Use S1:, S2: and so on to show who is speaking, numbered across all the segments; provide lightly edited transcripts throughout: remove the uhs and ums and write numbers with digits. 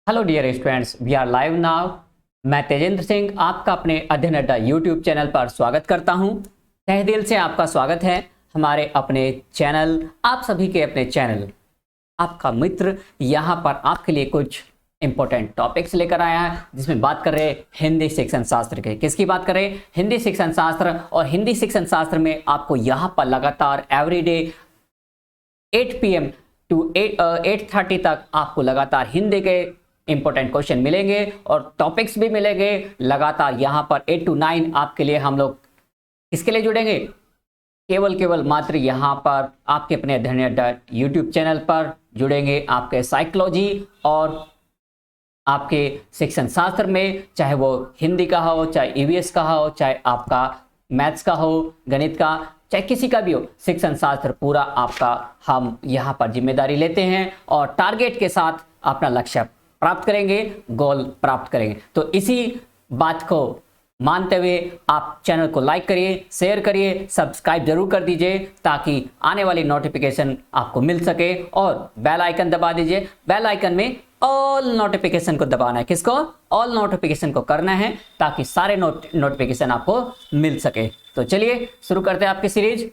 S1: Hello dear students, we are live now. मैं तेजेंद्र सिंह आपका अपने अध्ययन अड्डा यूट्यूब चैनल पर स्वागत करता हूं। तहे दिल से आपका स्वागत है हमारे अपने चैनल, आप सभी के अपने चैनल आपका मित्र यहां पर आपके लिए कुछ इंपॉर्टेंट टॉपिक्स लेकर आया है, जिसमें बात कर रहे हैं हिंदी शिक्षण शास्त्र के। किसकी बात कर रहे हैं? हिंदी शिक्षण शास्त्र। और हिंदी शिक्षण शास्त्र में आपको यहां पर लगातार एवरीडे 8 PM टू 8:30 तक आपको लगातार हिंदी के इंपॉर्टेंट क्वेश्चन मिलेंगे और टॉपिक्स भी मिलेंगे लगातार। यहाँ पर 8 to 9 आपके लिए हम लोग किसके लिए जुड़ेंगे? केवल मात्र यहाँ पर आपके अपने अध्ययन अड्डा यूट्यूब चैनल पर जुड़ेंगे। आपके साइकोलॉजी और आपके शिक्षण शास्त्र में, चाहे वो हिंदी का हो, चाहे ईवीएस का हो, चाहे आपका मैथ्स का हो, गणित का, चाहे किसी का भी हो, शिक्षण शास्त्र पूरा आपका हम यहाँ पर जिम्मेदारी लेते हैं और टारगेट के साथ अपना लक्ष्य प्राप्त करेंगे, गोल प्राप्त करेंगे। तो इसी बात को मानते हुए आप चैनल को लाइक करिए, शेयर करिए, सब्सक्राइब जरूर कर दीजिए ताकि आने वाली नोटिफिकेशन आपको मिल सके। और बेल आइकन दबा दीजिए। बेल आइकन में ऑल नोटिफिकेशन को दबाना है। किसको? ऑल नोटिफिकेशन को करना है ताकि सारे नोटिफिकेशन आपको मिल सके। तो चलिए शुरू करते हैं आपकी सीरीज।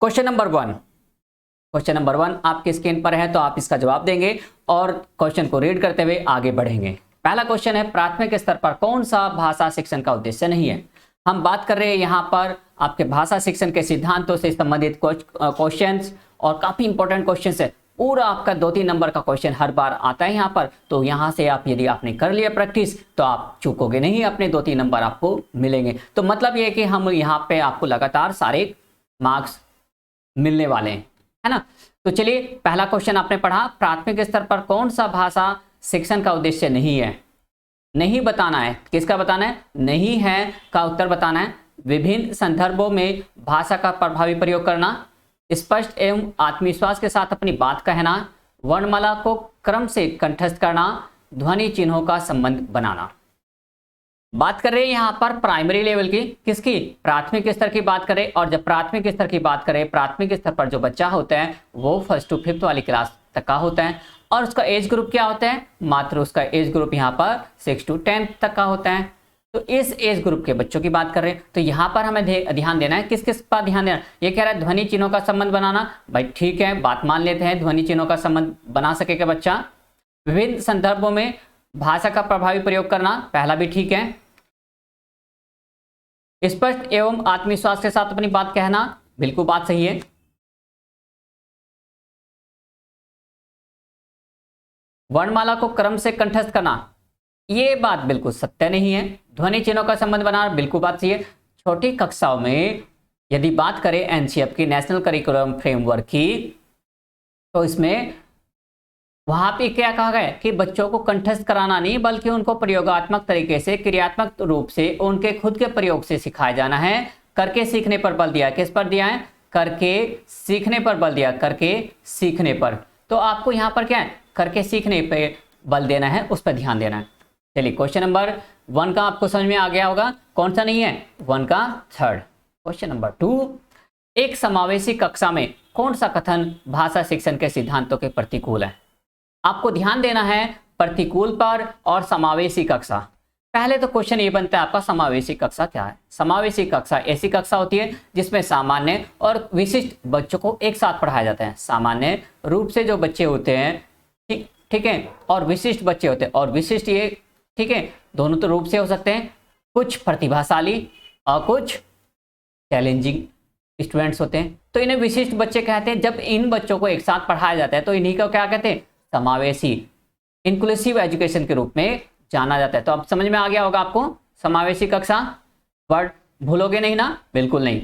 S1: क्वेश्चन नंबर 1 आपके स्क्रीन पर है, तो आप इसका जवाब देंगे और क्वेश्चन को रीड करते हुए आगे बढ़ेंगे। पहला क्वेश्चन है, प्राथमिक स्तर पर कौन सा भाषा शिक्षण का उद्देश्य नहीं है? हम बात कर रहे हैं यहाँ पर आपके भाषा शिक्षण के सिद्धांतों से संबंधित क्वेश्चंस और काफी इंपॉर्टेंट क्वेश्चंस है। पूरा आपका 2-3 नंबर का क्वेश्चन हर बार आता है यहाँ पर। तो यहाँ से आप यदि आपने कर लिया प्रैक्टिस तो आप चूकोगे नहीं, अपने 2-3 नंबर आपको मिलेंगे। तो मतलब ये है कि हम यहाँ पे आपको लगातार सारे मार्क्स मिलने वाले हैं, है ना। तो चलिए पहला क्वेश्चन आपने पढ़ा, प्राथमिक स्तर पर कौन सा भाषा शिक्षण का उद्देश्य नहीं है? नहीं बताना है। किसका बताना है? नहीं है का उत्तर बताना है। विभिन्न संदर्भों में भाषा का प्रभावी प्रयोग करना, स्पष्ट एवं आत्मविश्वास के साथ अपनी बात कहना, वर्णमाला को क्रम से कंठस्थ करना, ध्वनि चिन्हों का संबंध बनाना। बात कर रहे हैं यहाँ पर प्राइमरी लेवल की, किसकी? प्राथमिक स्तर की बात करें। और जब प्राथमिक स्तर की बात करें, प्राथमिक स्तर पर जो बच्चा होता है वो 1st to 5th वाली क्लास तक का होता है। और उसका एज ग्रुप क्या होता है? मात्र उसका एज ग्रुप यहाँ पर 6 to 10 तक का होता है। तो इस एज ग्रुप के बच्चों की बात कर रहे हैं। तो यहाँ पर हमें ध्यान देना है। किस किस पर ध्यान देना? ये कह रहा है ध्वनि चिन्हों का संबंध बनाना। भाई ठीक है, बात मान लेते हैं, ध्वनि चिन्हों का संबंध बना सकेगा बच्चा। विभिन्न संदर्भों में भाषा का प्रभावी प्रयोग करना, पहला भी ठीक है। स्पष्ट एवं आत्मविश्वास के साथ अपनी बात कहना, बिल्कुल बात सही है। वर्णमाला को क्रम से कंठस्थ करना, ये बात बिल्कुल सत्य नहीं है। ध्वनि चिन्हों का संबंध बनाना, बिल्कुल बात सही है। छोटी कक्षाओं में यदि बात करें एनसीईआरटी की, नेशनल करिकुलम फ्रेमवर्क की, तो इसमें वहां पे क्या कहा गया कि बच्चों को कंठस्थ कराना नहीं, बल्कि उनको प्रयोगात्मक तरीके से, क्रियात्मक रूप से, उनके खुद के प्रयोग से सिखाया जाना है। करके सीखने पर बल दिया। किस पर दिया है? करके सीखने पर बल दिया, करके सीखने पर। तो आपको यहाँ पर क्या है? करके सीखने पे बल देना है, उस पर ध्यान देना है। चलिए क्वेश्चन नंबर 1 का आपको समझ में आ गया होगा। कौन सा नहीं है? 1 का 3rd। क्वेश्चन नंबर 2, एक समावेशी कक्षा में कौन सा कथन भाषा शिक्षण के सिद्धांतों के प्रतिकूल है? आपको ध्यान देना है प्रतिकूल पर और समावेशी कक्षा। पहले तो क्वेश्चन ये बनता है आपका, समावेशी कक्षा क्या है? समावेशी कक्षा ऐसी कक्षा होती है जिसमें सामान्य और विशिष्ट बच्चों को एक साथ पढ़ाया जाता है। सामान्य रूप से जो बच्चे होते हैं, ठीक है, और विशिष्ट बच्चे होते हैं। और विशिष्ट ये ठीक है, दोनों तो रूप से हो सकते हैं, कुछ प्रतिभाशाली और कुछ चैलेंजिंग स्टूडेंट्स होते हैं, तो इन्हें विशिष्ट बच्चे कहते हैं। जब इन बच्चों को एक साथ पढ़ाया जाता है तो इन्हीं को क्या कहते हैं? समावेशी, इंक्लूसिव एजुकेशन के रूप में जाना जाता है। तो अब समझ में आ गया होगा आपको समावेशी कक्षा। वर्ड भूलोगे नहीं ना? बिल्कुल नहीं।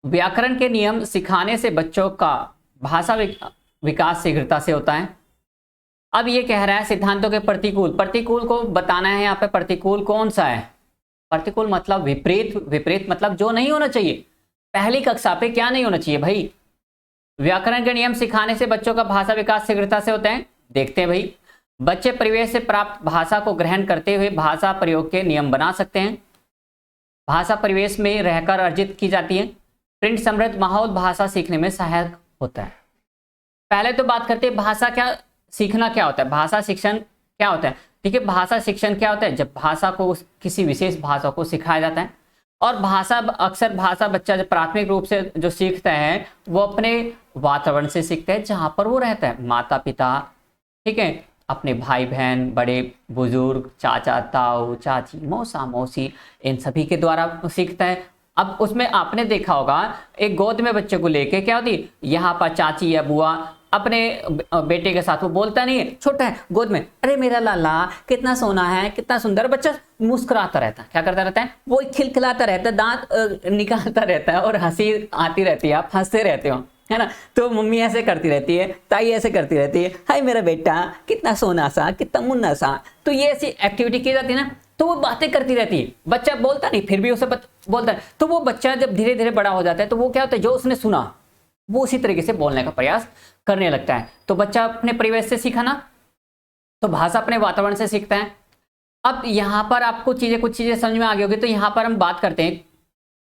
S1: व्याकरण के नियम सिखाने से बच्चों का भाषा विकास शीघ्रता से होता है। अब ये कह रहा है सिद्धांतों के प्रतिकूल। प्रतिकूल को बताना है यहाँ पे, प्रतिकूल कौन सा है? प्रतिकूल मतलब विपरीत। विपरीत मतलब जो नहीं होना चाहिए। पहली कक्षा पे क्या नहीं होना चाहिए भाई? व्याकरण के नियम सिखाने से बच्चों का भाषा विकास शीघ्रता से होता है। देखते हैं भाई, बच्चे परिवेश से प्राप्त भाषा को ग्रहण करते हुए भाषा प्रयोग के नियम बना सकते हैं। भाषा परिवेश में रहकर अर्जित की जाती है। प्रिंट समृद्ध माहौल भाषा सीखने में सहायक होता है। पहले तो बात करते हैं भाषा क्या सीखना क्या होता है, भाषा शिक्षण क्या होता है? देखिए, भाषा शिक्षण क्या होता है? जब भाषा को, किसी विशेष भाषा को सिखाया जाता है। और भाषा, अक्सर भाषा बच्चा जब प्राथमिक रूप से जो सीखता है वो अपने वातावरण से सीखता है जहां पर वो रहता है, माता पिता, ठीक है, अपने भाई बहन, बड़े बुजुर्ग, चाचा ताऊ चाची, मौसा मौसी, इन सभी के द्वारा सीखता है। अब उसमें आपने देखा होगा, एक गोद में बच्चे को लेके क्या होती, यहाँ पर चाची या बुआ अपने बेटे के साथ वो बोलता नहीं है, छोटा है गोद में, अरे मेरा लाला कितना सोना है, कितना सुंदर, बच्चा मुस्कुराता रहता है, क्या करता रहता है, वो खिलखिलाता रहता है, दांत निकालता रहता है और हंसी आती रहती है, आप हंसते रहते हो, है ना। तो मम्मी ऐसे करती रहती है, ताई ऐसे करती रहती है, हाय मेरा बेटा कितना सोना सा, कितना मुन्ना सा। तो ये ऐसी एक्टिविटी की जाती है ना, तो वो बातें करती रहती है, बच्चा बोलता नहीं फिर भी उसे बोलता है। तो वो बच्चा जब धीरे धीरे बड़ा हो जाता है तो वो क्या होता है, जो उसने सुना वो उसी तरीके से बोलने का प्रयास करने लगता है। तो बच्चा अपने परिवेश से सीखा ना, तो भाषा अपने वातावरण से सीखता है। अब यहां पर आपको कुछ चीजें समझ में आ गई होगी। तो यहां पर हम बात करते हैं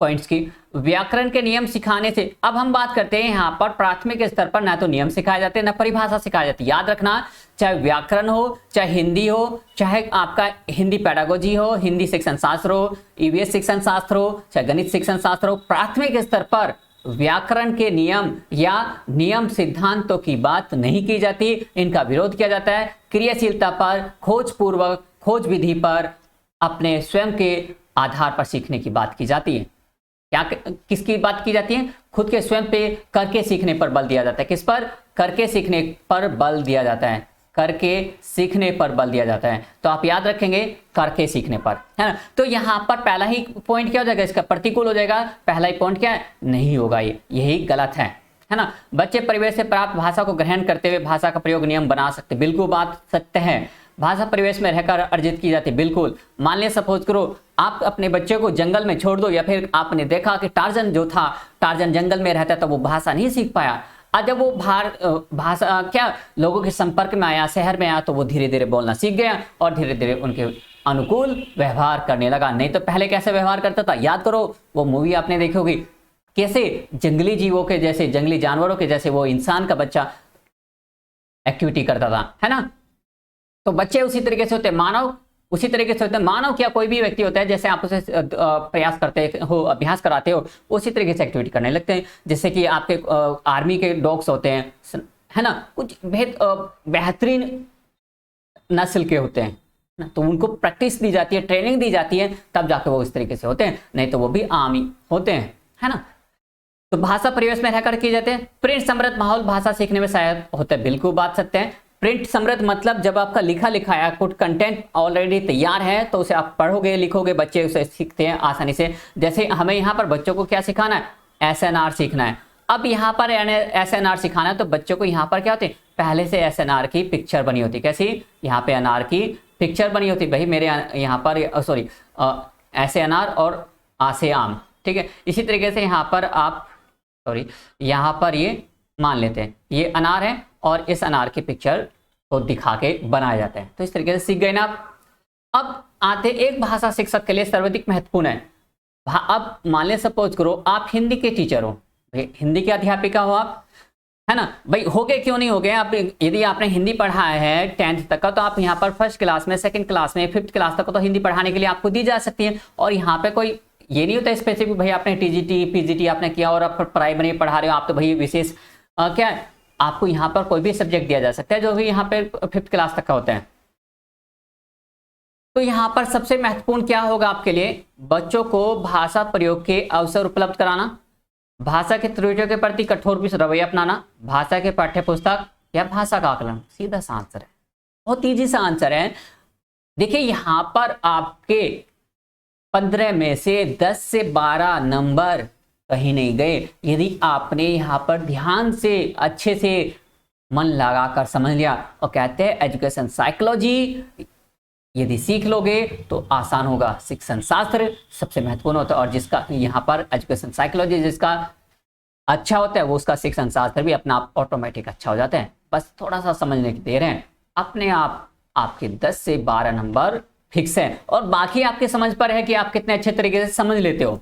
S1: पॉइंट्स की, व्याकरण के नियम सिखाने से। अब हम बात करते हैं यहाँ पर प्राथमिक स्तर पर ना तो नियम सिखाए जाते हैं ना परिभाषा सिखाई जाती है। याद रखना, चाहे व्याकरण हो, चाहे हिंदी हो, चाहे आपका हिंदी पेडागोजी हो, हिंदी शिक्षण शास्त्र हो, ईवीएस शिक्षण शास्त्र हो, चाहे गणित शिक्षण शास्त्र हो, प्राथमिक स्तर पर व्याकरण के नियम या नियम सिद्धांतों की बात नहीं की जाती, इनका विरोध किया जाता है। क्रियाशीलता पर, खोजपूर्वक, खोज विधि पर, अपने स्वयं के आधार पर सीखने की बात की जाती है। क्या किसकी बात की जाती है? खुद के स्वयं पे करके सीखने पर बल दिया जाता है। किस पर? करके सीखने पर बल दिया जाता है, करके सीखने पर बल दिया जाता है। तो आप याद रखेंगे, करके सीखने पर, है ना। तो यहां पर पहला ही पॉइंट क्या हो जाएगा, इसका प्रतिकूल हो जाएगा। पहला ही पॉइंट क्या है, नहीं होगा, ये यही गलत है ना। बच्चे परिवेश से प्राप्त भाषा को ग्रहण करते हुए भाषा का प्रयोग नियम बना सकते, बिल्कुल बात सत्य है। भाषा परिवेश में रहकर अर्जित की जाती, बिल्कुल। मान लिया, सपोज करो आप अपने बच्चे को जंगल में छोड़ दो, या फिर आपने देखा कि टार्जन जो था, टार्जन जंगल में रहता तो वो भाषा नहीं सीख पाया। आज जब वो भाषा क्या लोगों के संपर्क में आया, शहर में आया, तो वो धीरे धीरे बोलना सीख गया और धीरे धीरे उनके अनुकूल व्यवहार करने लगा। नहीं तो पहले कैसे व्यवहार करता था, याद करो, वो मूवी आपने देखी होगी, कैसे जंगली जीवों के जैसे, जंगली जानवरों के जैसे वो इंसान का बच्चा एक्टिविटी करता था, है ना। तो बच्चे उसी तरीके से होते हैं, मानव उसी तरीके से होते हैं। मानव क्या, कोई भी व्यक्ति होता है, जैसे आप उसे प्रयास करते हो, अभ्यास कराते हो, उसी तरीके से एक्टिविटी करने लगते हैं। जैसे कि आपके आर्मी के डॉग्स होते हैं, है ना, कुछ बेहतरीन नस्ल के होते हैं ना, तो उनको प्रैक्टिस दी जाती है, ट्रेनिंग दी जाती है, तब जाके वो इस तरीके से होते हैं, नहीं तो वो भी आम ही होते हैं, है ना। तो भाषा परिवेश में रहकर किए जाते हैं। प्रिंट समृद्ध माहौल भाषा सीखने में सहायक होता है, बिल्कुल बात सत्य है। प्रिंट समृद्ध मतलब जब आपका लिखा लिखाया कुछ कंटेंट ऑलरेडी तैयार है तो उसे आप पढ़ोगे, लिखोगे, बच्चे उसे सीखते हैं आसानी से। जैसे हमें यहाँ पर बच्चों को क्या सिखाना है, एसएनआर सीखना है। अब यहाँ पर एसएनआर सिखाना है तो बच्चों को यहाँ पर क्या होती है, पहले से एसएनआर की पिक्चर बनी होती, कैसी, यहाँ पे अनार की पिक्चर बनी होती, भाई मेरे यहाँ पर सॉरी ऐसे अनार और आसे आम, ठीक है। इसी तरीके से यहाँ पर आप यहाँ पर ये मान लेते हैं ये अनार है और इस अनार की पिक्चर को दिखा के बनाए जाते हैं। तो इस तरीके से सीख गए ना आप। अब आते एक भाषा शिक्षक के लिए सर्वाधिक महत्वपूर्ण है। अब मान ले सपोज करो आप हिंदी के टीचर हो, हिंदी के अध्यापिका हो आप, है ना भाई, हो गए क्यों नहीं हो गए आप। यदि आपने हिंदी पढ़ाया है 10th तक का, तो आप यहाँ पर फर्स्ट क्लास में, सेकंड क्लास में, 5th क्लास तक तो हिंदी पढ़ाने के लिए आपको दी जा सकती है। और यहाँ पे कोई ये नहीं होता स्पेसिफिक भाई आपने टीजीटी पीजीटी आपने किया और आप प्राइमरी पढ़ा रहे हो, आप तो भाई विशेष क्या है, आपको यहाँ पर कोई भी सब्जेक्ट दिया जा सकता है जो भी यहाँ पे 5th क्लास तक का होता है। तो यहाँ पर सबसे महत्वपूर्ण क्या होगा आपके लिए, बच्चों को भाषा प्रयोग के अवसर उपलब्ध कराना, भाषा के त्रुटियों के प्रति कठोर रवैया अपनाना, भाषा के पाठ्य पुस्तक या भाषा का आकलन। सीधा सा आंसर है, बहुत ईजी सा आंसर है। देखिए यहाँ पर आपके 15 में से 10 से 12 नंबर कहीं नहीं गए यदि आपने यहाँ पर ध्यान से अच्छे से मन लगाकर समझ लिया। और कहते हैं एजुकेशन साइकोलॉजी यदि सीख लोगे तो आसान होगा, शिक्षण शास्त्र सबसे महत्वपूर्ण होता है। और जिसका यहाँ पर एजुकेशन साइकोलॉजी जिसका अच्छा होता है वो उसका शिक्षण शास्त्र भी अपना आप ऑटोमेटिक अच्छा हो जाता है। बस थोड़ा सा समझने की देर है, अपने आप आपके 10 से 12 नंबर फिक्स है और बाकी आपके समझ पर है कि आप कितने अच्छे तरीके से समझ लेते हो।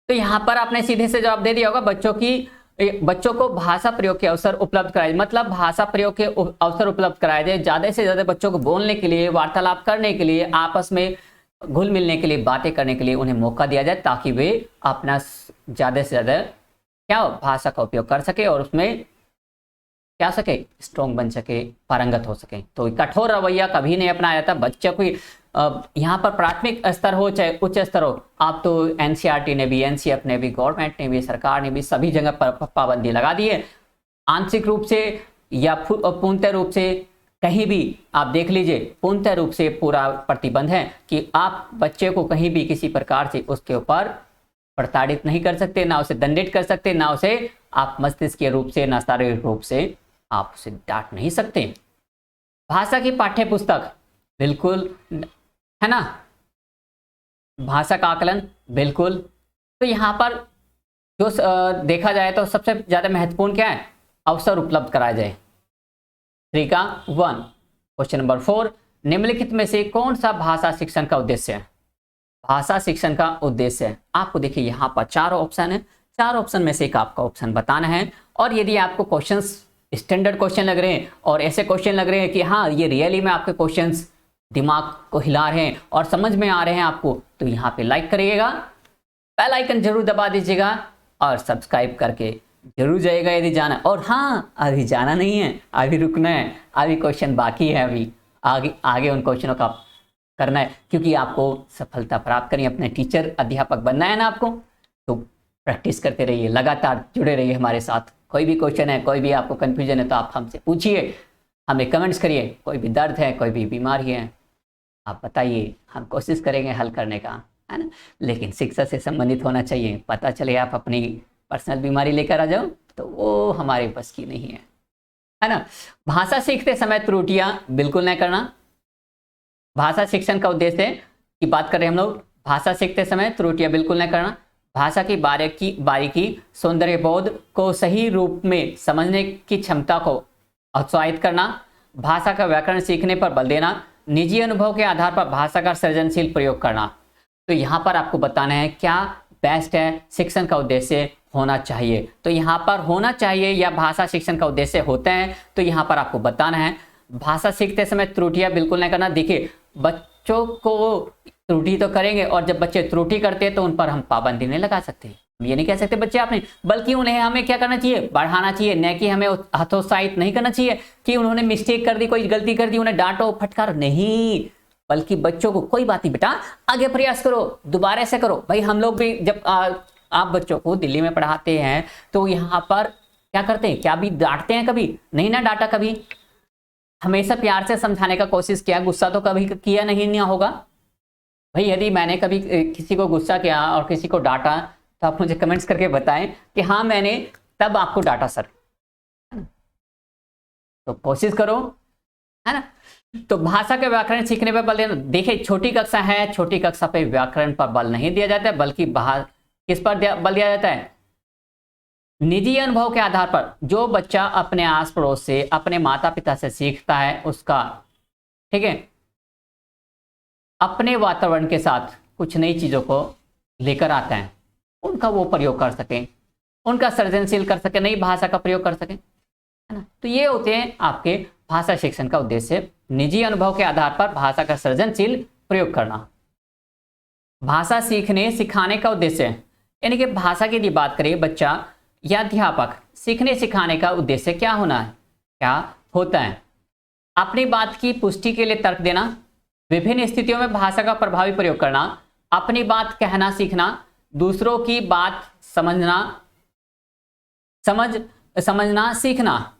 S1: तो यहां पर आपने सीधे से जवाब दे दिया होगा, बच्चों की बच्चों को भाषा प्रयोग के अवसर उपलब्ध कराए, मतलब भाषा प्रयोग के अवसर उपलब्ध कराए जाए, ज्यादा से ज्यादा बच्चों को बोलने के लिए, वार्तालाप करने के लिए, आपस में घुल मिलने के लिए, बातें करने के लिए उन्हें मौका दिया जाए, ताकि वे अपना ज्यादा से ज्यादा क्या भाषा का उपयोग कर सके और उसमें क्या सके, स्ट्रॉन्ग बन सके, पारंगत हो सके। तो कठोर रवैया कभी नहीं अपनाया जाता। बच्चे को यहाँ पर प्राथमिक स्तर हो चाहे उच्च स्तर हो, आप तो एनसीईआरटी ने भी, एनसीएफ ने भी, गवर्नमेंट ने भी, सरकार ने भी सभी जगह पर पाबंदी लगा दी है। आंशिक रूप से या पूर्णतः रूप से कहीं भी आप देख लीजिए, पूर्णतः रूप से पूरा प्रतिबंध है कि आप बच्चे को कहीं भी किसी प्रकार से उसके ऊपर प्रताड़ित नहीं कर सकते, ना उसे दंडित कर सकते, ना उसे आप मस्तिष्कीय रूप से, ना शारीरिक रूप से आप उसे डांट नहीं सकते। भाषा की पाठ्य पुस्तक बिल्कुल है ना, भाषा का आकलन बिल्कुल। तो यहाँ पर जो देखा जाए तो सबसे ज्यादा महत्वपूर्ण क्या है, अवसर उपलब्ध कराया जाए। 3 का 1। क्वेश्चन नंबर 4, निम्नलिखित में से कौन सा भाषा शिक्षण का उद्देश्य है? भाषा शिक्षण का उद्देश्य है, आपको देखिए यहाँ पर 4 ऑप्शन है, 4 ऑप्शन में से एक आपका ऑप्शन बताना है। और यदि आपको क्वेश्चंस स्टैंडर्ड क्वेश्चन लग रहे हैं और ऐसे क्वेश्चन लग रहे हैं कि हाँ ये रियली में आपके क्वेश्चंस दिमाग को हिला रहे हैं और समझ में आ रहे हैं आपको, तो यहाँ पे लाइक करिएगा, बेल आइकन जरूर दबा दीजिएगा और सब्सक्राइब करके जरूर जाइएगा यदि जाना। और हाँ, अभी जाना नहीं है, अभी रुकना है, अभी क्वेश्चन बाकी है, अभी आगे आगे उन क्वेश्चनों का करना है, क्योंकि आपको सफलता प्राप्त करनी है, अपने टीचर अध्यापक बनना है ना आपको। तो प्रैक्टिस करते रहिए, लगातार जुड़े रहिए हमारे साथ। कोई भी क्वेश्चन है, कोई भी आपको कंफ्यूजन है तो आप हमसे पूछिए, हमें कमेंट्स करिए। कोई भी दर्द है, कोई भी बीमारी है, आप बताइए, हम कोशिश करेंगे हल करने का, है ना। लेकिन शिक्षा से संबंधित होना चाहिए। पता चले आप अपनी पर्सनल बीमारी लेकर आ जाओ तो वो हमारे बस की नहीं है ना। भाषा सीखते समय त्रुटियां बिल्कुल न करना। भाषा शिक्षण का उद्देश्य की बात कर रहे हैं हम लोग, भाषा सीखते समय त्रुटियां बिल्कुल न करना। भाषा की बारीकी सौंदर्य बोध को सही रूप में समझने की क्षमता को उत्साहित करना। भाषा का व्याकरण सीखने पर बल देना। निजी अनुभव के आधार पर भाषा का सृजनशील प्रयोग करना। तो यहाँ पर आपको बताना है क्या बेस्ट है, शिक्षण का उद्देश्य होना चाहिए। तो यहाँ पर होना चाहिए या भाषा शिक्षण का उद्देश्य होता है, तो यहाँ पर आपको बताना है भाषा सीखते समय त्रुटियां बिल्कुल नहीं करना। देखिए, बच्चों को त्रुटि तो करेंगे और जब बच्चे त्रुटि करते हैं तो उन पर हम पाबंदी नहीं लगा सकते, ये नहीं कह सकते बच्चे आपने, बल्कि उन्हें हमें क्या करना चाहिए, बढ़ाना चाहिए, न कि हमें हतोत्साहित नहीं करना चाहिए कि उन्होंने मिस्टेक कर दी, कोई गलती कर दी, उन्हें डांटो फटकारो, नहीं। बल्कि बच्चों को कोई बात नहीं बेटा, आगे प्रयास करो, दोबारा से करो। भाई हम लोग भी जब आप बच्चों को दिल्ली में पढ़ाते हैं तो यहाँ पर क्या करते हैं, क्या भी डांटते हैं? कभी नहीं ना डांटा, कभी हमेशा प्यार से समझाने का कोशिश किया, गुस्सा तो कभी किया नहीं होगा। भाई यदि मैंने कभी किसी को गुस्सा किया और किसी को डांटा तो आप मुझे कमेंट्स करके बताएं कि हाँ मैंने तब आपको डांटा सर। तो कोशिश करो, है ना। तो भाषा के व्याकरण सीखने पर बल देना। देखिए, छोटी कक्षा है, छोटी कक्षा पे व्याकरण पर बल नहीं दिया जाता है, बल्कि किस पर बल दिया जाता है, निजी अनुभव के आधार पर। जो बच्चा अपने आस पड़ोस से, अपने माता पिता से सीखता है उसका, ठीक है, अपने वातावरण के साथ कुछ नई चीजों को लेकर आता है, उनका वो प्रयोग कर सके, उनका सृजनशील कर सके, नई भाषा का प्रयोग कर सके, है ना। तो ये होते हैं आपके भाषा शिक्षण का उद्देश्य, निजी अनुभव के आधार पर भाषा का सृजनशील प्रयोग करना। भाषा सीखने सिखाने का उद्देश्य, यानी कि भाषा की यदि बात करें, बच्चा या अध्यापक सीखने सिखाने का उद्देश्य क्या होना है, क्या होता है, अपनी बात की पुष्टि के लिए तर्क देना, विभिन्न स्थितियों में भाषा का प्रभावी प्रयोग करना, अपनी बात कहना सीखना, दूसरों की बात समझना सीखना।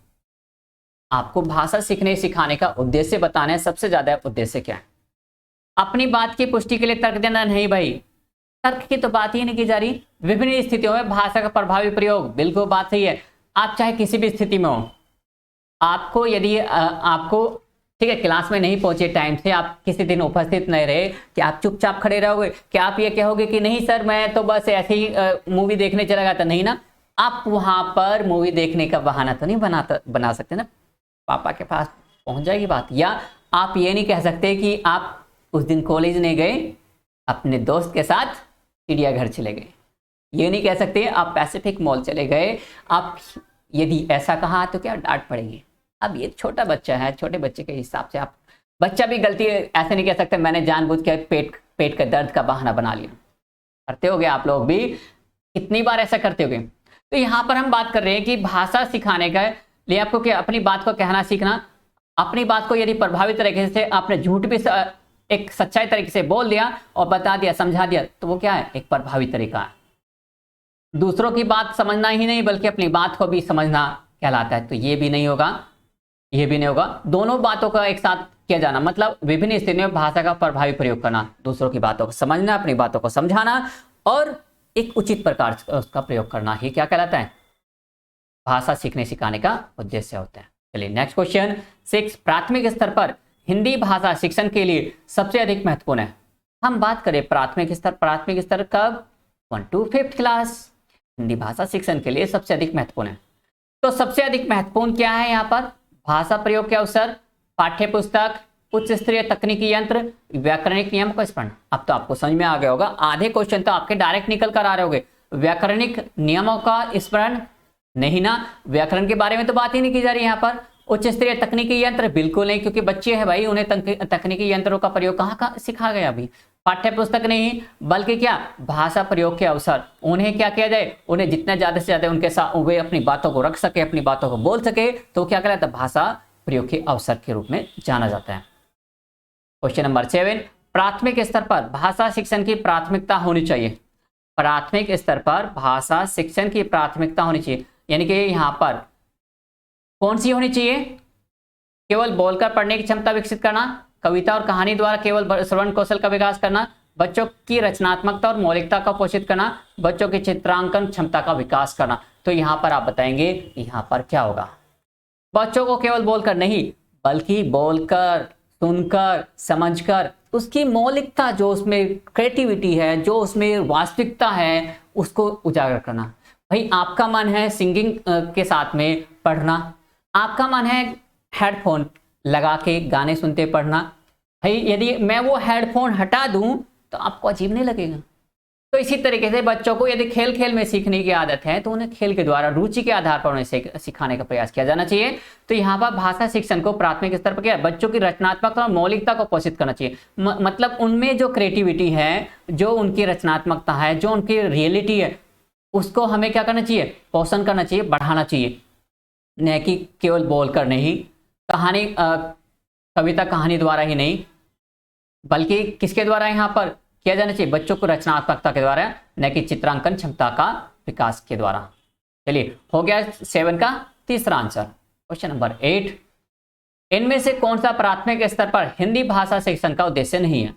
S1: आपको भाषा सीखने सिखाने का उद्देश्य बताना है, सबसे ज्यादा उद्देश्य क्या है। अपनी बात की पुष्टि के लिए तर्क देना, नहीं भाई तर्क की तो बात ही नहीं की जा रही। विभिन्न स्थितियों में भाषा का प्रभावी प्रयोग, बिल्कुल बात सही है। आप चाहे किसी भी स्थिति में हो, आपको यदि आपको ठीक है क्लास में नहीं पहुंचे टाइम से, आप किसी दिन उपस्थित नहीं रहे, कि आप चुपचाप खड़े रहोगे, क्या आप ये कहोगे कि नहीं सर मैं तो बस ऐसे ही मूवी देखने चला गया था? नहीं ना, आप वहां पर मूवी देखने का बहाना तो नहीं बना सकते ना, पापा के पास पहुंच जाएगी बात। या आप ये नहीं कह सकते कि आप उस दिन कॉलेज नहीं गए, अपने दोस्त के साथ चिड़ियाघर चले गए, ये नहीं कह सकते आप पैसिफिक मॉल चले गए, आप यदि ऐसा कहा तो क्या डांट पड़ेगी। अब ये छोटा बच्चा है, छोटे बच्चे के हिसाब से आप, बच्चा भी गलती ऐसे नहीं कह सकते मैंने जानबूझ के पेट का दर्द का बहाना बना लिया। करते होगे आप लोग भी, कितनी बार ऐसा करते होगे। तो यहाँ पर हम बात कर रहे हैं कि भाषा सिखाने का लिए आपको क्या, अपनी बात को कहना सीखना। अपनी बात को यदि प्रभावी तरीके से आपने झूठ भी एक सच्चाई तरीके से बोल दिया और बता दिया, समझा दिया, तो वो क्या है, एक प्रभावी तरीका है। दूसरों की बात समझना ही नहीं बल्कि अपनी बात को भी समझना कहलाता है। तो ये भी नहीं होगा, ये भी नहीं होगा। दोनों बातों का एक साथ किया जाना, मतलब विभिन्न स्थितियों में भाषा का प्रभावी प्रयोग करना, दूसरों की बातों को समझना, अपनी बातों को समझाना और एक उचित प्रकार से उसका प्रयोग करना ही क्या कहलाता है, भाषा सीखने सिखाने का उद्देश्य होता है। चलिए नेक्स्ट क्वेश्चन 6, प्राथमिक स्तर पर हिंदी भाषा शिक्षण के लिए सबसे अधिक महत्वपूर्ण है। हम बात करें प्राथमिक स्तर कब, 1 to 5th क्लास हिंदी भाषा शिक्षण के लिए सबसे अधिक महत्वपूर्ण है। तो सबसे अधिक महत्वपूर्ण क्या है यहाँ पर, भाषा प्रयोग के अवसर, पाठ्य पुस्तक, उच्च स्तरीय तकनीकी यंत्र, व्याकरणिक नियम का स्मरण। अब तो आपको समझ में आ गया होगा, आधे क्वेश्चन तो आपके डायरेक्ट निकल कर आ रहे होंगे। व्याकरणिक नियमों का स्मरण नहीं ना, व्याकरण के बारे में तो बात ही नहीं की जा रही यहाँ पर। उच्च स्तरीय तकनीकी यंत्र बिल्कुल नहीं, क्योंकि बच्चे हैं भाई, उन्हें तकनीकी यंत्रों का प्रयोग कहाँ सिखा गया अभी। पाठ्य पुस्तक नहीं, बल्कि क्या, भाषा प्रयोग के अवसर, उन्हें क्या किया जाए, उन्हें जितना ज्यादा से ज्यादा उनके साथ वे अपनी बातों को रख सके, अपनी बातों को बोल सके, तो क्या कहलाता है, भाषा प्रयोग के अवसर के रूप में जाना जाता है। क्वेश्चन नंबर 7, प्राथमिक स्तर पर भाषा शिक्षण की प्राथमिकता होनी चाहिए। प्राथमिक स्तर पर भाषा शिक्षण की प्राथमिकता होनी चाहिए, यानी कि यहाँ पर कौन सी होनी चाहिए, केवल बोलकर पढ़ने की क्षमता विकसित करना, कविता और कहानी द्वारा केवल श्रवण कौशल का विकास करना, बच्चों की रचनात्मकता और मौलिकता का पोषित करना, बच्चों की चित्रांकन क्षमता का विकास करना। तो यहाँ पर आप बताएंगे यहाँ पर क्या होगा, बच्चों को केवल बोलकर नहीं बल्कि बोलकर, सुनकर, समझकर, उसकी मौलिकता, जो उसमें क्रिएटिविटी है, जो उसमें वास्तविकता है, उसको उजागर करना। भाई आपका मन है सिंगिंग के साथ में पढ़ना, आपका मन है हेडफोन लगा के गाने सुनते पढ़ना, भाई यदि मैं वो हेडफोन हटा दूं तो आपको अजीब नहीं लगेगा। तो इसी तरीके से बच्चों को यदि खेल खेल में सीखने की आदत है तो उन्हें खेल के द्वारा रुचि के आधार पर उन्हें सिखाने का प्रयास किया जाना चाहिए। तो यहाँ पर भाषा शिक्षण को प्राथमिक स्तर पर क्या, बच्चों की रचनात्मकता और मौलिकता को पोषित करना चाहिए। मतलब उनमें जो क्रिएटिविटी है, जो उनकी रचनात्मकता है, जो उनकी रियलिटी है, उसको हमें क्या करना चाहिए, पोषण करना चाहिए, बढ़ाना चाहिए, न कि केवल बोलकर नहीं, कहानी कविता कहानी द्वारा ही नहीं, बल्कि किसके द्वारा यहाँ पर किया जाना चाहिए, बच्चों को रचनात्मकता के द्वारा, न कि चित्रांकन क्षमता का विकास के द्वारा। चलिए हो गया 7 का तीसरा आंसर। क्वेश्चन नंबर 8, इनमें से कौन सा प्राथमिक स्तर पर हिंदी भाषा शिक्षण का उद्देश्य नहीं है।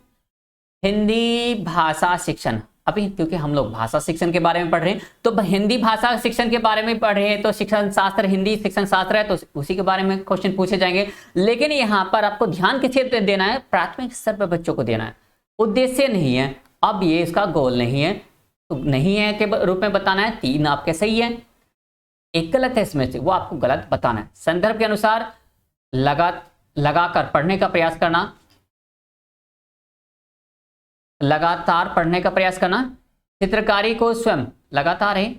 S1: हिंदी भाषा शिक्षण, अभी क्योंकि हम लोग भाषा शिक्षण के बारे में पढ़ रहे हैं तो हिंदी भाषा शिक्षण के बारे में पढ़ रहे हैं, तो शिक्षण शास्त्र, हिंदी शिक्षण शास्त्र है तो उसी के बारे में क्वेश्चन पूछे जाएंगे। लेकिन यहाँ पर आपको ध्यान किस क्षेत्र में देना है, प्राथमिक स्तर पर बच्चों को देना है, उद्देश्य नहीं है। अब ये इसका गोल नहीं है, तो नहीं है के रूप में बताना है। 3 आपके सही है, एक गलत है, इसमें से वो आपको गलत बताना है। संदर्भ के अनुसार लगाकर पढ़ने का प्रयास करना, लगातार पढ़ने का प्रयास करना, चित्रकारी को स्वयं, लगातार है,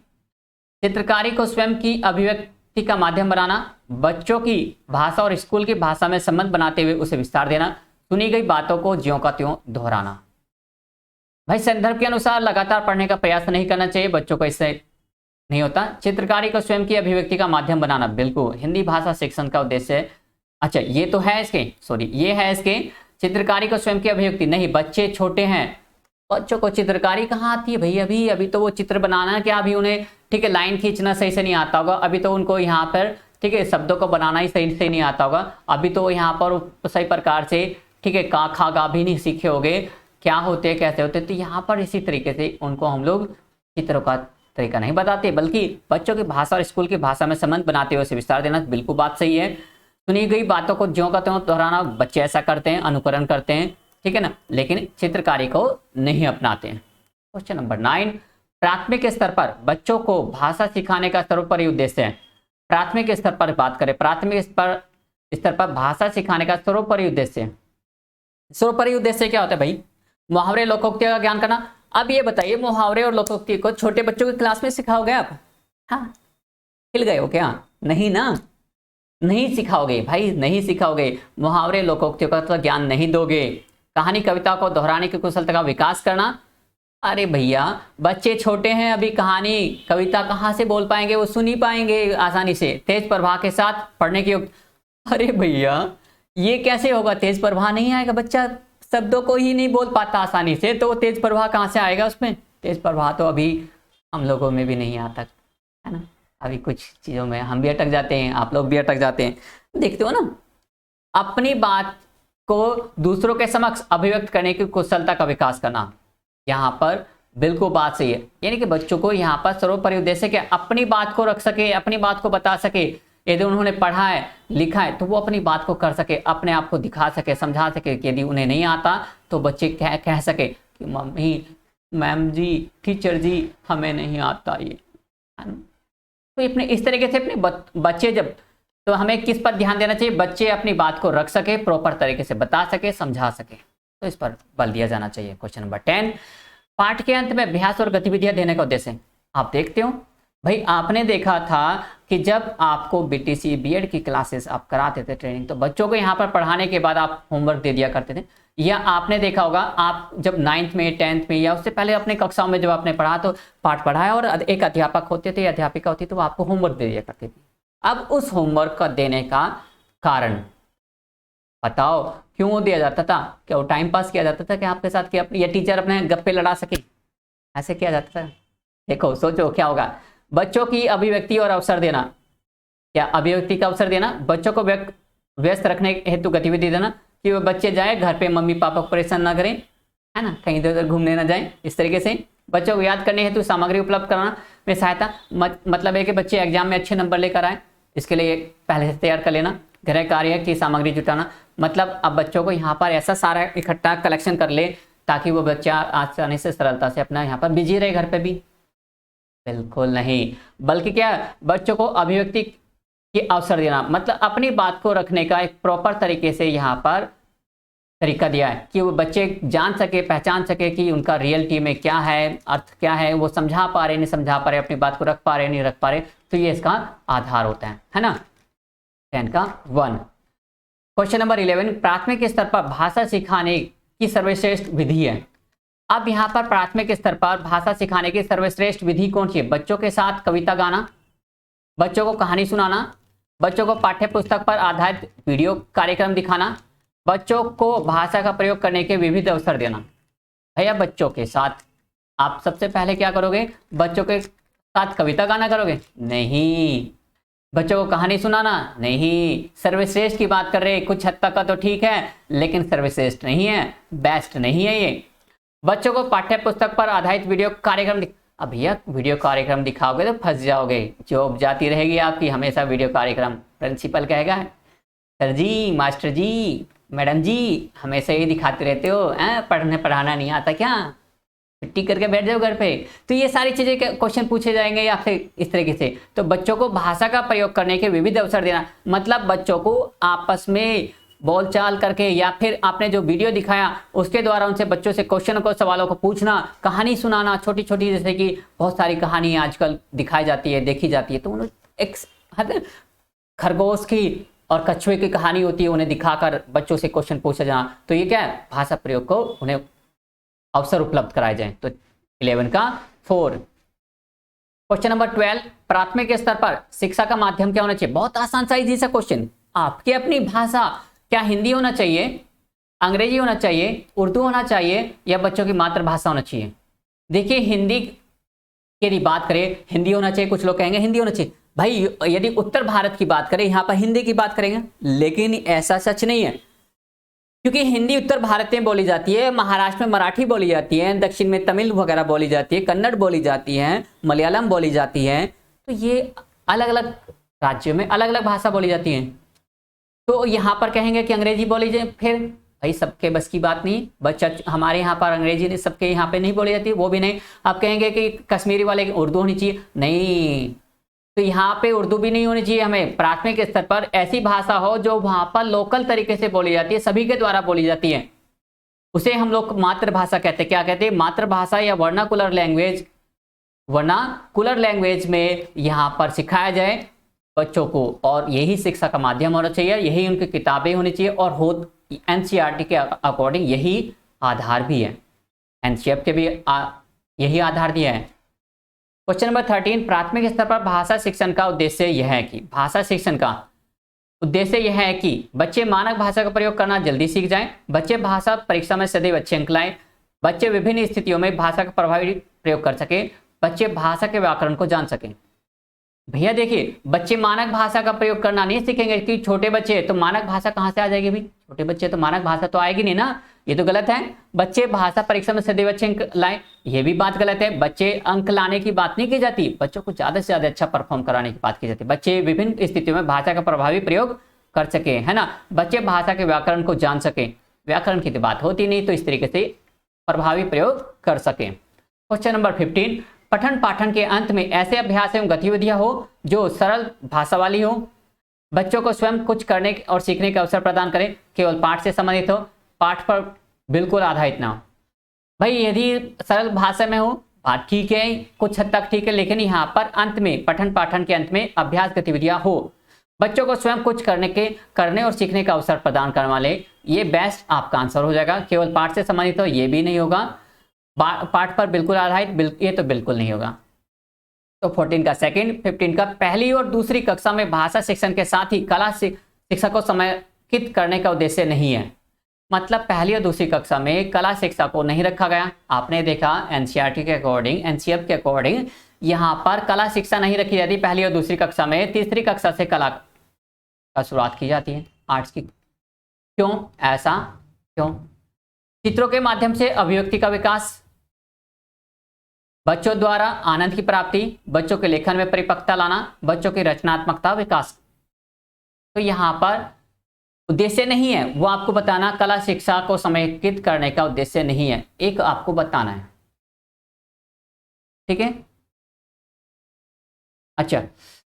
S1: चित्रकारी को स्वयं की अभिव्यक्ति का माध्यम बनाना, बच्चों की भाषा और स्कूल की भाषा में संबंध बनाते हुए उसे विस्तार देना, सुनी गई बातों को ज्यों का त्यों दोहराना। भाई संदर्भ के अनुसार लगातार पढ़ने का प्रयास नहीं करना चाहिए, बच्चों को इससे नहीं होता। चित्रकारी को स्वयं की अभिव्यक्ति का माध्यम बनाना, बिल्कुल हिंदी भाषा शिक्षण का उद्देश्य। अच्छा ये तो है इसके, सॉरी ये है इसके, चित्रकारी को स्वयं की अभिव्यक्ति नहीं, बच्चे छोटे हैं, बच्चों को चित्रकारी कहाँ आती है भाई, अभी तो वो चित्र बनाना क्या, अभी उन्हें ठीक है लाइन खींचना सही से नहीं आता होगा, अभी तो उनको यहाँ पर ठीक है शब्दों को बनाना ही सही से नहीं आता होगा, अभी तो यहाँ पर सही प्रकार से ठीक है का खा गा भी नहीं सीखे होगे, क्या होते कैसे होते। तो यहाँ पर इसी तरीके से उनको हम लोग चित्रों का तरीका नहीं बताते, बल्कि बच्चों की भाषा और स्कूल की भाषा में संबंध बनाते हुए उसे विस्तार देना, बिल्कुल बात सही है। सुनी गई बातों को ज्यों का त्यों दोहराना, बच्चे ऐसा करते हैं, अनुकरण करते हैं, ठीक है ना, लेकिन चित्रकारी को नहीं अपनाते हैं। क्वेश्चन नंबर 9, प्राथमिक स्तर पर बच्चों को भाषा सिखाने का सर्वोपरि उद्देश्य है। प्राथमिक स्तर पर बात करें, प्राथमिक स्तर पर भाषा सिखाने का सर्वोपरि उद्देश्य, सर्वोपरि उद्देश्य क्या होता है भाई, मुहावरे लोकोक्ति का ज्ञान करना, अब ये बताइए, मुहावरे और लोकोक्ति को छोटे बच्चों की क्लास में सिखाओगे आप? हाँ, हिल गए हो क्या? नहीं ना, नहीं सिखाओगे भाई, नहीं सिखाओगे। मुहावरे लोकोक्तियों का तो ज्ञान नहीं दोगे। कहानी कविता को दोहराने की कुशलता का विकास करना, अरे भैया बच्चे छोटे हैं अभी, कहानी कविता कहाँ से बोल पाएंगे, वो सुन ही पाएंगे आसानी से तेज प्रवाह के साथ पढ़ने की। अरे भैया ये कैसे होगा, तेज प्रवाह नहीं आएगा, बच्चा शब्दों को ही नहीं बोल पाता आसानी से, तो वो तेज प्रवाह कहाँ से आएगा उसमें? तेज प्रवाह तो अभी हम लोगों में भी नहीं आता है ना, अभी कुछ चीज़ों में हम भी अटक जाते हैं, आप लोग भी अटक जाते हैं। देखते हो ना, अपनी बात को दूसरों के समक्ष अभिव्यक्त करने की कुशलता का विकास करना, यहाँ पर बिल्कुल बात सही है। यानी कि बच्चों को यहाँ पर सर्वोपरि उद्देश्य क्या, अपनी बात को रख सके, अपनी बात को बता सके। यदि उन्होंने पढ़ा है लिखा है तो वो अपनी बात को कर सके, अपने आप को दिखा सके, समझा सके। यदि उन्हें नहीं आता तो बच्चे कह सके कि मम्मी, मैम जी, टीचर जी, हमें नहीं आता ये। तो अपने इस तरीके से अपने बच्चे जब, तो हमें किस पर ध्यान देना चाहिए, बच्चे अपनी बात को रख सके, प्रॉपर तरीके से बता सके, समझा सके, तो इस पर बल दिया जाना चाहिए। क्वेश्चन नंबर 10, पाठ के अंत में अभ्यास और गतिविधियां देने का उद्देश्य। आप देखते हो भाई, आपने देखा था कि जब आपको बीटीसी बीएड की क्लासेस आप कराते थे ट्रेनिंग, तो बच्चों को यहाँ पर पढ़ाने के बाद आप होमवर्क दे दिया करते थे। या आपने देखा होगा, आप जब 9th में 10th में या उससे पहले अपने कक्षाओं में जब आपने पढ़ा तो पाठ पढ़ाया और एक अध्यापक होते थे, अध्यापिका होती, तो आपको होमवर्क दे दिया करती थी। अब उस होमवर्क का देने का कारण बताओ, क्यों दिया जाता था? क्या वो टाइम पास किया जाता था कि आपके साथ, कि या टीचर अपने गप्पे लड़ा सके, ऐसे किया जाता था? देखो सोचो क्या होगा, बच्चों की अभिव्यक्ति और अवसर देना। क्या अभिव्यक्ति का अवसर देना, बच्चों को व्यस्त रखने हेतु गतिविधि देना, कि वो बच्चे जाए घर पे मम्मी पापा को परेशान ना करें, है ना, कहीं इधर उधर घूमने ना जाएं। इस तरीके से बच्चों को याद करने हेतु सामग्री उपलब्ध कराना में सहायता, मतलब है कि बच्चे एग्जाम में अच्छे नंबर लेकर आए, इसके लिए पहले से तैयार कर लेना। गृह कार्य की सामग्री जुटाना, मतलब अब बच्चों को यहाँ पर ऐसा सारा इकट्ठा कलेक्शन कर ले ताकि वो बच्चा आसानी से सरलता से अपना यहाँ पर बिजी रहे घर पे भी। बिल्कुल नहीं, बल्कि क्या, बच्चों को अभिव्यक्ति के अवसर देना, मतलब अपनी बात को रखने का एक प्रॉपर तरीके से यहाँ पर तरीका दिया है कि वो बच्चे जान सके, पहचान सके कि उनका रियलिटी में क्या है, अर्थ क्या है, वो समझा पा रहे नहीं समझा पा रहे, अपनी बात को रख पा रहे नहीं रख पा रहे, तो ये इसका आधार होता है ना। 10 का 1। क्वेश्चन नंबर 11, प्राथमिक स्तर पर भाषा सिखाने की सर्वश्रेष्ठ विधि है। अब यहाँ पर प्राथमिक स्तर पर भाषा सिखाने की सर्वश्रेष्ठ विधि कौन सी है? बच्चों के साथ कविता गाना, बच्चों को कहानी सुनाना, बच्चों को पाठ्य पुस्तक पर आधारित वीडियो कार्यक्रम दिखाना, बच्चों को भाषा का प्रयोग करने के विविध अवसर देना। भैया बच्चों के साथ आप सबसे पहले क्या करोगे? बच्चों के साथ कविता गाना करोगे? नहीं। बच्चों को कहानी सुनाना? नहीं। सर्वश्रेष्ठ की बात कर रहे, कुछ हद तक का तो ठीक है, लेकिन सर्वश्रेष्ठ नहीं है, बेस्ट नहीं है ये। बच्चों को पाठ्य पुस्तक पर आधारित वीडियो कार्यक्रम अब भैया वीडियो कार्यक्रम दिखाओगे तो फंस जाओगे, जॉब जाती रहेगी आपकी, हमेशा वीडियो कार्यक्रम। प्रिंसिपल कहेगा, सर जी, मास्टर जी, मैडम जी, हमेशा ही दिखाते रहते हो, पढ़ने पढ़ाना नहीं आता क्या? छुट्टी करके बैठ जाओ घर पे। तो ये सारी चीजें क्वेश्चन पूछे जाएंगे आपसे इस तरीके से। तो बच्चों को भाषा का प्रयोग करने के विविध अवसर देना, मतलब बच्चों को आपस में बोलचाल करके, या फिर आपने जो वीडियो दिखाया उसके द्वारा उनसे, बच्चों से क्वेश्चन को, सवालों को पूछना, कहानी सुनाना छोटी छोटी, जैसे कि बहुत सारी कहानी आजकल दिखाई जाती है, देखी जाती है, तो उन्हें एक खरगोश की और कछुए की कहानी होती है, उन्हें दिखाकर बच्चों से क्वेश्चन पूछा जाना। तो ये क्या है? भाषा प्रयोग को उन्हें अवसर उपलब्ध कराए जाए। तो 11 का 4। क्वेश्चन नंबर 12, प्राथमिक स्तर पर शिक्षा का माध्यम क्या होना चाहिए? बहुत आसान सा इजी सा क्वेश्चन। आपकी अपनी भाषा, क्या हिंदी होना चाहिए, अंग्रेजी होना चाहिए, उर्दू होना चाहिए, या बच्चों की मातृभाषा होना चाहिए? देखिए हिंदी की यदि बात करें, हिंदी होना चाहिए, कुछ लोग कहेंगे हिंदी होना चाहिए। भाई यदि उत्तर भारत की बात करें, यहाँ पर हिंदी की बात करेंगे, लेकिन ऐसा सच नहीं है, क्योंकि हिंदी उत्तर भारत में बोली जाती है, महाराष्ट्र में मराठी बोली जाती है, दक्षिण में तमिल वगैरह बोली जाती है, कन्नड़ बोली जाती है, मलयालम बोली जाती है। तो ये अलग अलग राज्यों में अलग अलग भाषा बोली जाती है। तो यहाँ पर कहेंगे कि अंग्रेजी बोली जाए, फिर भाई सबके बस की बात नहीं। बच्चा हमारे यहाँ पर अंग्रेजी नहीं, सबके यहाँ पे नहीं बोली जाती, वो भी नहीं। आप कहेंगे कि कश्मीरी वाले उर्दू होनी चाहिए, नहीं, तो यहाँ पे उर्दू भी नहीं होनी चाहिए। हमें प्राथमिक स्तर पर ऐसी भाषा हो जो वहां पर लोकल तरीके से बोली जाती है, सभी के द्वारा बोली जाती है। उसे हम लोग मातृभाषा कहते हैं। क्या कहते हैं? मातृभाषा या वर्नाकुलर लैंग्वेज। वर्नाकुलर लैंग्वेज में यहाँ पर सिखाया जाए बच्चों को, और यही शिक्षा का माध्यम होना चाहिए, यही उनकी किताबें होनी चाहिए, और हो एनसीईआरटी के अकॉर्डिंग यही आधार भी है, एनसीईआरटी के भी यही आधार दिया है। क्वेश्चन नंबर 13, प्राथमिक स्तर पर भाषा शिक्षण का उद्देश्य यह है कि भाषा शिक्षण का उद्देश्य यह है कि बच्चे मानक भाषा का प्रयोग करना जल्दी सीख जाएं, बच्चे भाषा परीक्षा में सदैव अच्छे अंक लाएं, बच्चे विभिन्न स्थितियों में भाषा का प्रभावी प्रयोग कर सके, बच्चे भाषा के व्याकरण को जान सकें। भैया देखिए, बच्चे मानक भाषा का प्रयोग करना नहीं सीखेंगे कि छोटे बच्चे, तो मानक भाषा कहां से आ जाएगी भाई? छोटे बच्चे तो मानक भाषा तो आएगी नहीं ना, ये तो गलत है। बच्चे भाषा परीक्षा में सदैव अच्छे अंक लाएं, ये भी बात गलत है। बच्चे अंक लाने की बात नहीं की जाती, बच्चों को ज्यादा से ज्यादा अच्छा परफॉर्म कराने की बात की जाती है। बच्चे विभिन्न स्थितियों में भाषा का प्रभावी प्रयोग कर सके, है ना। बच्चे भाषा के व्याकरण को जान सके, व्याकरण की तो बात होती नहीं, तो इस तरीके से प्रभावी प्रयोग कर सके। क्वेश्चन नंबर 15, पठन पाठन के अंत में ऐसे अभ्यास एवं गतिविधियां हो जो सरल भाषा वाली हो, बच्चों को स्वयं कुछ करने और सीखने का अवसर प्रदान करें, केवल पाठ से संबंधित हो, पाठ पर बिल्कुल आधारित ना हो। भाई यदि सरल भाषा में हो बात ठीक है, कुछ हद तक ठीक है, लेकिन यहाँ पर अंत में पठन पाठन के अंत में अभ्यास गतिविधियां हो, बच्चों को स्वयं कुछ करने और सीखने का अवसर प्रदान करने वाले, ये बेस्ट आपका आंसर हो जाएगा। केवल पाठ से संबंधित हो, ये भी नहीं होगा। पाठ पर बिल्कुल आधारित, ये तो बिल्कुल नहीं होगा। तो 14 का सेकंड, 15 का पहली और दूसरी कक्षा में भाषा शिक्षण के साथ ही कला शिक्षा को समेकित करने का उद्देश्य नहीं है। मतलब पहली और दूसरी कक्षा में कला शिक्षा को नहीं रखा गया। आपने देखा एनसीईआरटी के अकॉर्डिंग, एनसीईआरटी के अकॉर्डिंग यहाँ पर कला शिक्षा नहीं रखी जाती पहली और दूसरी कक्षा में, तीसरी कक्षा से कला का शुरुआत की जाती है, आर्ट्स की। क्यों ऐसा? क्यों? चित्रों के माध्यम से अभिव्यक्ति का विकास, बच्चों द्वारा आनंद की प्राप्ति, बच्चों के लेखन में परिपक्वता लाना, बच्चों की रचनात्मकता विकास। तो यहाँ पर उद्देश्य नहीं है वो आपको बताना, कला शिक्षा को समेकित करने का उद्देश्य नहीं है, एक आपको बताना है, ठीक है। अच्छा,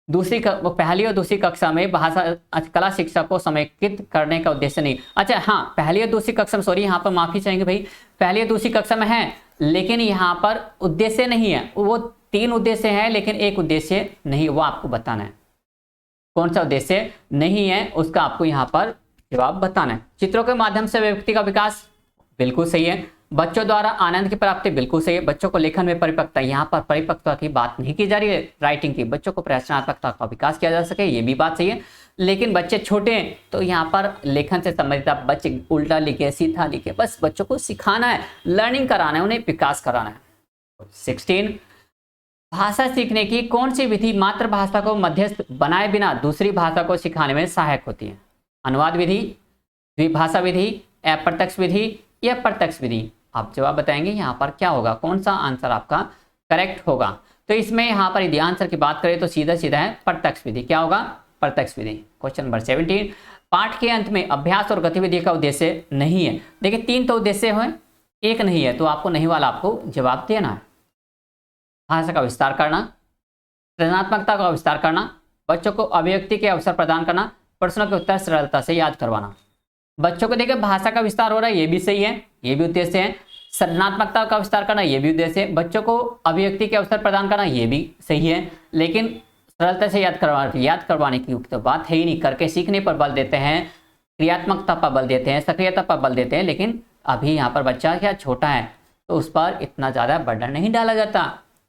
S1: पहली और दूसरी कक्षा में भाषा कला शिक्षा को समेकित करने का उद्देश्य नहीं। अच्छा हाँ, पहली और दूसरी कक्षा में, सॉरी यहाँ पर माफी चाहेंगे भाई, पहली और दूसरी कक्षा में है, लेकिन यहाँ पर उद्देश्य नहीं है। वो 3 उद्देश्य है, लेकिन एक उद्देश्य नहीं, वो आपको बताना है। कौन सा उद्देश्य नहीं है उसका आपको यहाँ पर जवाब बताना है। चित्रों के माध्यम से व्यक्ति का विकास, बिल्कुल सही है। बच्चों द्वारा आनंद की प्राप्ति, बिल्कुल सही है। बच्चों को लेखन में परिपक्वता, यहाँ पर परिपक्वता की बात नहीं की जा रही है, राइटिंग की, बच्चों को रचनात्मकता का विकास किया जा सके, ये भी बात सही है। लेकिन बच्चे छोटे हैं तो यहाँ पर लेखन से संबंधित बच्चे उल्टा लिखे सीधा लिखे, बस बच्चों को सिखाना है, लर्निंग कराना है, उन्हें विकास कराना है। 16, भाषा सीखने की कौन सी विधि मातृभाषा को मध्यस्थ बनाए बिना दूसरी भाषा को सिखाने में सहायक होती है? अनुवाद विधि, द्विभाषा विधि, अप्रत्यक्ष विधि या प्रत्यक्ष विधि? आप जवाब बताएंगे यहाँ पर क्या होगा, कौन सा आंसर आपका करेक्ट होगा। तो इसमें यहाँ पर यदि आंसर की बात करें तो सीधा सीधा है प्रत्यक्ष विधि। क्या होगा? प्रत्यक्ष विधि। क्वेश्चन नंबर 17, पाठ के अंत में अभ्यास और गतिविधि का उद्देश्य नहीं है। देखिए 3 तो उद्देश्य है, एक नहीं है, तो आपको नहीं वाला आपको जवाब देना है। भाषा का विस्तार करना, सृजनात्मकता का विस्तार करना, बच्चों को अभिव्यक्ति के अवसर प्रदान करना, प्रश्नों के उत्तर सरलता से याद करवाना। बच्चों को देखिए भाषा का विस्तार हो रहा है, ये भी सही है, ये भी उद्देश्य है। सृजनात्मकता का विस्तार करना, ये भी उद्देश्य है। बच्चों को अभिव्यक्ति के अवसर प्रदान करना, ये भी सही है। लेकिन सरलता से याद करवाने की तो बात है ही नहीं। करके सीखने पर बल देते हैं, क्रियात्मकता पर बल देते हैं, सक्रियता पर बल देते हैं, लेकिन अभी यहाँ पर बच्चा क्या छोटा है तो उस पर इतना ज़्यादा बर्डन नहीं डाला जाता।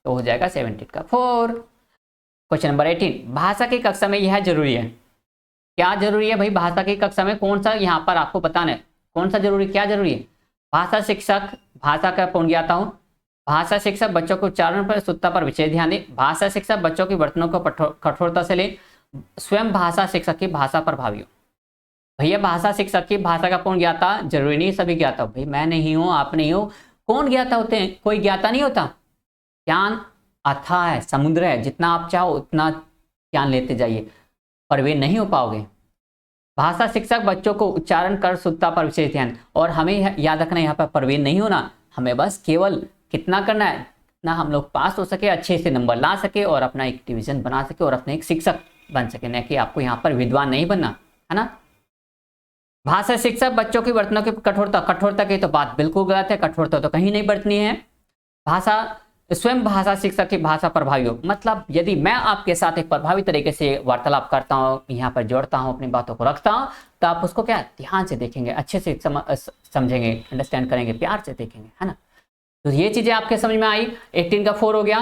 S1: तो हो जाएगा 17 का 4। क्वेश्चन नंबर 18, भाषा की कक्षा में यह जरूरी है। क्या जरूरी है भाई? भाषा की कक्षा में कौन सा यहाँ पर आपको बताना है, कौन सा जरूरी, क्या जरूरी है? भाषा शिक्षक भाषा का पूर्ण ज्ञाता हो, भाषा शिक्षक बच्चों को उच्चारण पर शुद्धता पर विशेष ध्यान दे, भाषा शिक्षक बच्चों की वर्तनों को कठोरता से ले, स्वयं भाषा शिक्षक की भाषा प्रभावी हो। भैया भाषा शिक्षक की भाषा का पूर्ण ज्ञाता जरूरी नहीं सभी ज्ञाता हो। भाई मैं नहीं हूँ, आप नहीं हो, कौन ज्ञाता होते हैं? कोई ज्ञाता नहीं होता। ज्ञान अथाह है, समुद्र है, जितना आप चाहो उतना ज्ञान लेते जाइए, पर वे नहीं हो पाओगे। भाषा शिक्षक बच्चों को उच्चारण कर शुद्धता पर विशेष ध्यान, और हमें याद रखना यहाँ पर प्रवीण नहीं होना, हमें बस केवल कितना करना है ना, हम लोग पास हो सके, अच्छे से नंबर ला सके और अपना एक डिवीजन बना सके और अपने एक शिक्षक बन सके, न कि आपको यहाँ पर विद्वान नहीं बनना, है ना। भाषा शिक्षा बच्चों की बर्तनों की कठोरता की तो बात बिल्कुल गलत है। कठोरता तो कहीं नहीं बरतनी है। भाषा स्वयं भाषा शिक्षक की भाषा प्रभावी हो, मतलब यदि मैं आपके साथ एक प्रभावी तरीके से वार्तालाप करता हूँ, यहाँ पर जोड़ता हूँ, अपनी बातों को रखता हूँ, तो आप उसको क्या ध्यान से देखेंगे, अच्छे से समझेंगे, अंडरस्टैंड करेंगे, प्यार से देखेंगे, है ना। तो ये चीजें आपके समझ में आई। 18 का 4 हो गया।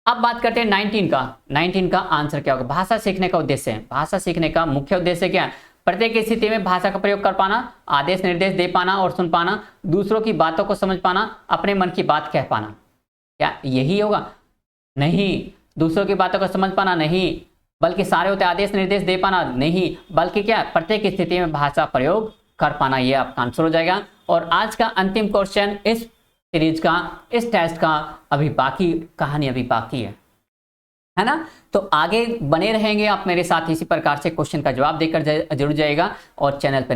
S1: अब बात करते हैं 19 का। 19 का आंसर क्या होगा? भाषा सीखने का उद्देश्य है। भाषा सीखने का मुख्य उद्देश्य क्या है? प्रत्येक स्थिति में भाषा का प्रयोग कर पाना, आदेश निर्देश दे पाना और सुन पाना, दूसरों की बातों को समझ पाना, अपने मन की बात कह पाना। क्या यही होगा? नहीं। दूसरों की बातों को समझ पाना नहीं, बल्कि सारे होते आदेश निर्देश दे पाना नहीं, बल्कि क्या प्रत्येक स्थिति में भाषा प्रयोग कर पाना। ये आपका आंसर हो जाएगा। और आज का अंतिम क्वेश्चन इस सीरीज का, इस टेस्ट का अभी बाकी कहानी अभी बाकी है ना। तो आगे बने रहेंगे आप मेरे साथ, इसी प्रकार से क्वेश्चन का जवाब देकर जरूर जाएगा। और चैनल पर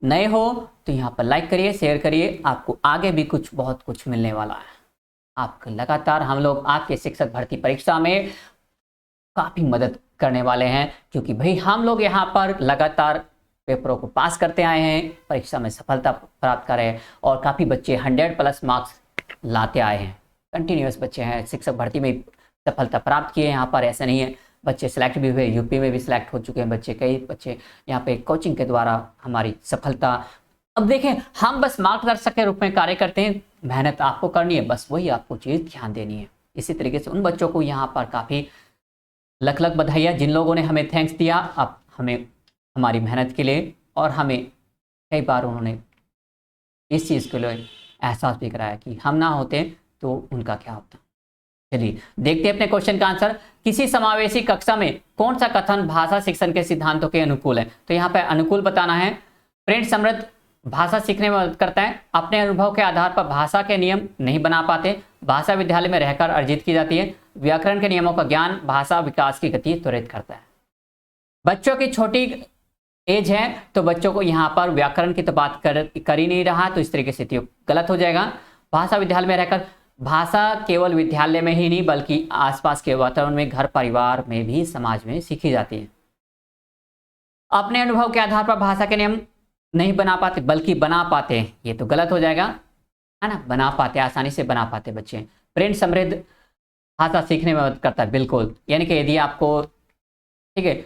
S1: नए हो तो यहाँ पर लाइक करिए, शेयर करिए। आपको आगे भी बहुत कुछ मिलने वाला है। आपको लगातार हम लोग आपके शिक्षक भर्ती परीक्षा में काफी मदद करने वाले हैं, क्योंकि भाई हम लोग यहाँ पर लगातार पेपरों को पास करते आए हैं, परीक्षा में सफलता प्राप्त कर रहे हैं और काफी बच्चे 100+ मार्क्स लाते आए हैं। कंटिन्यूअस बच्चे हैं, शिक्षक भर्ती में सफलता प्राप्त किए। यहाँ पर ऐसा नहीं है, बच्चे सिलेक्ट भी हुए, यूपी में भी सिलेक्ट हो चुके हैं बच्चे, कई बच्चे यहाँ पे कोचिंग के द्वारा हमारी सफलता। अब देखें, हम बस मार्गदर्शक के रूप में कार्य करते हैं, मेहनत आपको करनी है, बस वही आपको चीज ध्यान देनी है। इसी तरीके से उन बच्चों को यहाँ पर काफी लख बधाइयाँ जिन लोगों ने हमें थैंक्स दिया, आप हमें हमारी मेहनत के लिए, और हमें कई बार उन्होंने इस चीज़ के लिए एहसास भी कराया कि हम ना होते तो उनका क्या होता। चलिए देखते हैं अपने क्वेश्चन का आंसर। किसी समावेशी कक्षा में कौन सा कथन भाषा शिक्षण के सिद्धांतों के अनुकूल है? तो यहाँ पे अनुकूल बताना है। प्रिंट समृद्ध भाषा सीखने में मदद करता है। अपने अनुभव के आधार पर भाषा के नियम नहीं बना पाते। भाषा विद्यालय में रहकर अर्जित की जाती है। व्याकरण के नियमों का ज्ञान भाषा विकास की गति त्वरित करता है। बच्चों की छोटी एज है तो बच्चों को यहाँ पर व्याकरण की तो बात कर ही नहीं रहा, तो इस तरीके से गलत हो जाएगा। भाषा विद्यालय में रहकर, भाषा केवल विद्यालय में ही नहीं बल्कि आसपास के वातावरण में, घर परिवार में भी, समाज में सीखी जाती है। अपने अनुभव के आधार पर भाषा के नियम नहीं बना पाते बल्कि बना पाते, ये तो गलत हो जाएगा, है ना। बना पाते, आसानी से बना पाते बच्चे। प्रिंट समृद्ध भाषा सीखने में मदद करता है, बिल्कुल। यानी कि यदि आपको, ठीक है,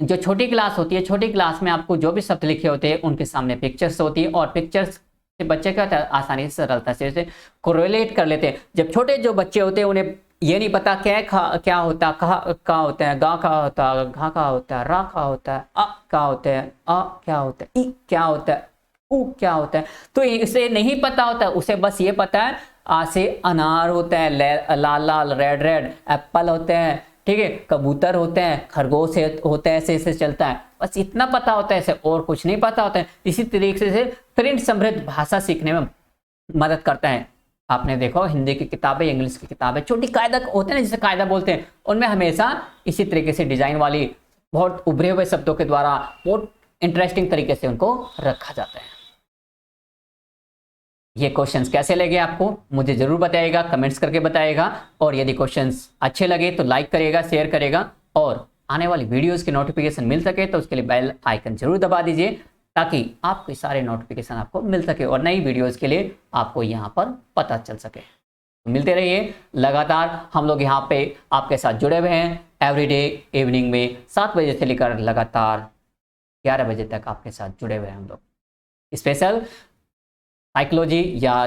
S1: जो छोटी क्लास होती है, छोटी क्लास में आपको जो भी शब्द लिखे होते हैं उनके सामने पिक्चर्स होती है, और पिक्चर्स से बच्चे क्या होता है, आसानी से, सरलता से इसे कोरिलेट कर लेते हैं। जब छोटे जो बच्चे होते हैं उन्हें ये नहीं पता क्या होता है, का होता है, गा का होता है, घा का होता है, रा का होता है, अ क्या होता है, अ क्या होता है, ई क्या होता है, उ क्या होता है, तो इसे नहीं पता होता है। उसे बस ये पता है, आ से अनार होता है, लाल लाल रेड रेड एप्पल होते हैं, ठीक है, कबूतर होते हैं, खरगोश होते हैं, ऐसे चलता है, बस इतना पता होता है, ऐसे और कुछ नहीं पता होता है। इसी तरीके से प्रिंट समृद्ध भाषा सीखने में मदद करता है। आपने देखो हिंदी की किताबें, इंग्लिश की किताबें, छोटी कायदा होते हैं ना, जिसे कायदा बोलते हैं, उनमें हमेशा इसी तरीके से डिजाइन वाली बहुत उभरे हुए शब्दों के द्वारा बहुत इंटरेस्टिंग तरीके से उनको रखा जाता है। ये क्वेश्चंस कैसे लगे आपको मुझे जरूर बताइएगा, कमेंट्स करके बताइएगा। और यदि क्वेश्चंस अच्छे लगे तो लाइक करिएगा, शेयर करिएगा, और आने वाली वीडियोस की नोटिफिकेशन मिल सके तो उसके लिए बेल आइकन जरूर दबा दीजिए, ताकि आपके सारे नोटिफिकेशन आपको मिल सके और नई वीडियोस के लिए आपको यहाँ पर पता चल सके। तो मिलते रहिए लगातार, हम लोग यहाँ पे आपके साथ जुड़े हुए हैं एवरीडे इवनिंग में 7 बजे से लेकर लगातार 11 बजे तक आपके साथ जुड़े हुए हैं हम लोग। स्पेशल साइकोलॉजी या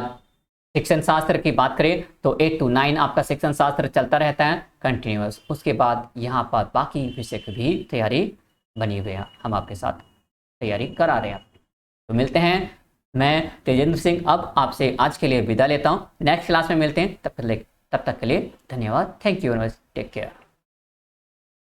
S1: शिक्षण शास्त्र की बात करें तो 8 to 9 आपका शिक्षण शास्त्र चलता रहता है कंटिन्यूअस। उसके बाद यहाँ पर बाकी विषय की भी तैयारी बनी हुई है, हम आपके साथ तैयारी करा रहे हैं। तो मिलते हैं, मैं तेजेंद्र सिंह अब आपसे आज के लिए विदा लेता हूँ। नेक्स्ट क्लास में मिलते हैं, तब तक के लिए धन्यवाद। Thank you very much, take care.